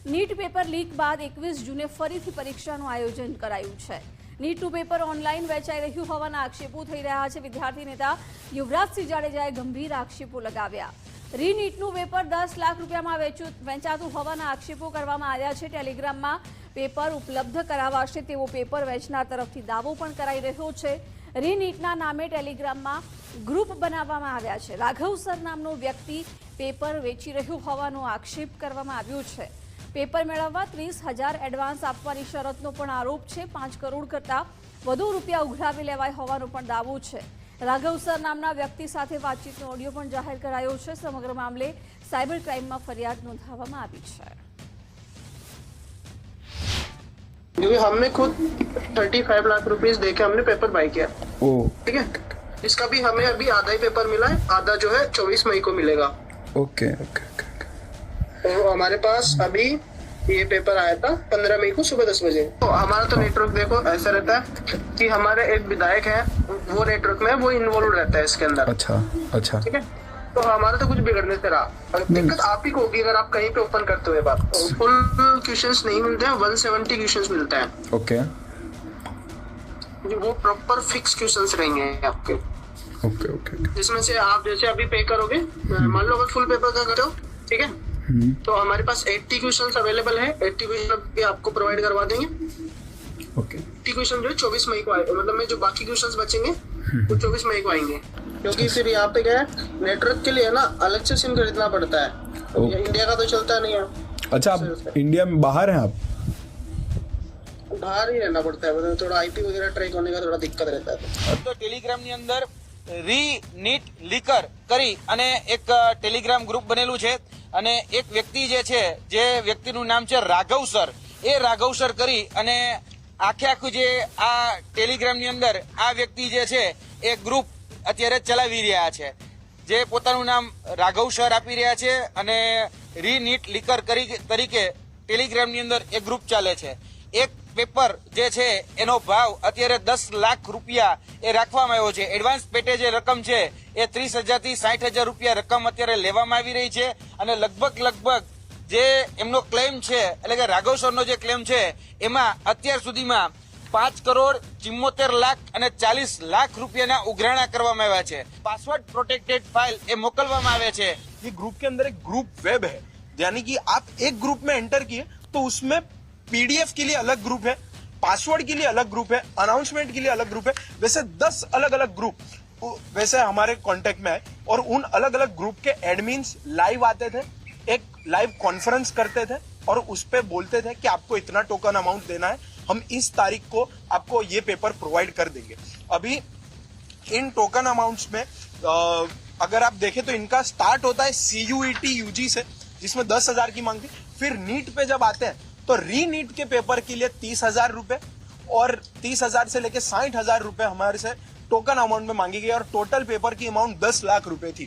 NEET paper leak બાદ 21 જૂને ફરીથી પરીક્ષાનું આયોજન કરાયું છે। નીટનું પેપર ઓનલાઈન વેચાઈ રહ્યું હોવાના આક્ષેપો થઈ રહ્યા છે। વિદ્યાર્થી નેતા યુવરાજસિંહ જાડેજાએ ગંભીર આક્ષેપો લગાવ્યા। રીનીટનું પેપર 10 લાખ રૂપિયામાં વેચાતું હોવાના આક્ષેપો કરવામાં આવ્યા છે। ટેલિગ્રામમાં પેપર ઉપલબ્ધ કરાવાશે તેવો પેપર વેચનાર તરફથી દાવો પણ કરાઈ રહ્યો છે। રીનીટના નામે ટેલિગ્રામમાં ગ્રુપ બનાવવામાં આવ્યા છે। રાઘવ સર નામનો વ્યક્તિ પેપર વેચી રહ્યો હોવાનો આક્ષેપ કરવામાં આવ્યો છે। પેપર મેળવવા 30,000 એડવાન્સ આપવાની શરતનો પણ આરોપ છે। 5 કરોડ કરતાં વધુ રૂપિયા ઉઘરાવી લેવાય હોવાનો પણ દાવો છે। રાઘવ સર નામના વ્યક્તિ સાથે વાતચીતનો ઓડિયો પણ જાહેર કરાયો છે। સમગ્ર મામલે સાયબર ક્રાઇમમાં ફરિયાદ નોંધાવવામાં આવી છે। क्योंकि हमने खुद 35 लाख रुपीस देके हमने पेपर बाय किया। ठीक है, इसका भी हमें अभी आधा ही पेपर मिला है, आधा जो है 24 मई को मिलेगा। Okay okay okay. तो हमारे पास अभी ये पेपर आया था 15 मई को सुबह 10 बजे। तो हमारा तो नेटवर्क देखो ऐसा रहता है कि हमारे एक विधायक है, वो नेटवर्क में वो इन्वॉल्व रहता है इसके अंदर। अच्छा अच्छा। ठीक है, तो हमारा तो कुछ बिगड़ने से रहा। दिक्कत आप ही को होगी अगर आप कहीं पे ओपन करते हुए बात। फुल क्वेश्चंस नहीं मिलते हैं, 170 क्वेश्चंस मिलते हैं। ओके वो प्रॉपर फिक्स क्वेश्चंस रहेंगे आपके। Okay okay. जिसमें से आप जैसे अभी पे करोगे, मान लो अगर फुल पेपर का करो, ठीक है, तो हमारे पास 80 क्वेश्चंस अवेलेबल है। 80 क्वेश्चन भी आपको प्रोवाइड करवा देंगे। ओके। 80 क्वेश्चन जो है 24 मई को आएगा, मतलब में जो बाकी क्वेश्चंस बचेंगे वो 24 मई को आएंगे। क्योंकि फिर यहाँ पे क्या है, नेटवर्क के लिए ना अलग से सिम खरीदना पड़ता है। इंडिया का तो चलता नहीं है। अच्छा, आप इंडिया में बाहर हैं आप? बाहर ही रहना पड़ता है, मतलब थोड़ा आईपी वगैरह ट्रैक होने का थोड़ा दिक्कत रहता है। तो टेलिग्राम ની અંદર રી નીટ લીકર કરી અને એક ટેલિગ્રામ ગ્રુપ બનેલું છે અને એક વ્યક્તિ જે છે, જે વ્યક્તિનું નામ છે રાઘવ સર, એ રાઘવ સર કરી અને આખું જે આ ટેલિગ્રામ ની અંદર આ વ્યક્તિ જે છે એ ગ્રુપ અત્યારે ચલાવી રહ્યા છે, જે પોતાનું નામ રાઘવ સર આપી રહ્યા છે અને રી નીટ લીકર તરીકે ટેલિગ્રામ ની અંદર એક ગ્રુપ ચાલે છે। એક પેપર જે છે એનો ભાવ અત્યારે 10 લાખ રૂપિયા એ રાખવામાં આવ્યો છે। એડવાન્સ પેટે જે રકમ છે એ 30,000 થી 60,000 રૂપિયા રકમ અત્યારે લેવામાં આવી રહી છે અને લગભગ જે એમનો ક્લેમ છે, એટલે કે રાઘવ સરનો જે ક્લેમ છે એમાં અત્યાર સુધીમાં 5 કરોડ 74 લાખ અને 40 લાખ રૂપિયાના ઉઘરાણા કરવામાં આવ્યા છે। પાસવર્ડ પ્રોટેક્ટેડ ફાઇલ એ મોકલવામાં આવે છે। ये ग्रुप के अंदर एक ग्रुप वेब है, यानी कि आप एक ग्रुप में एंटर किए तो उसमें पीडीएफ के लिए अलग ग्रुप है, पासवर्ड के लिए अलग ग्रुप है, अनाउंसमेंट के लिए अलग ग्रुप है। वैसे 10 अलग अलग ग्रुप वैसे हमारे कांटेक्ट में है और उन अलग अलग ग्रुप के एडमिन्स लाइव आते थे, एक लाइव कॉन्फ्रेंस करते थे और उस पे बोलते थे कि आपको इतना टोकन अमाउंट देना है, हम इस तारीख को आपको ये पेपर प्रोवाइड कर देंगे। अभी इन टोकन अमाउंट्स में अगर आप देखें तो इनका स्टार्ट होता है CUET UG से, जिसमें 10,000 की मांग थी। फिर नीट पे जब आते हैं तो री नीट के पेपर के लिए 30,000 रुपए और 30,000 से लेके 60,000 रुपए हमारे से टोकन अमाउंट में मांगी गई और टोटल पेपर की अमाउंट 10 लाख रुपए थी।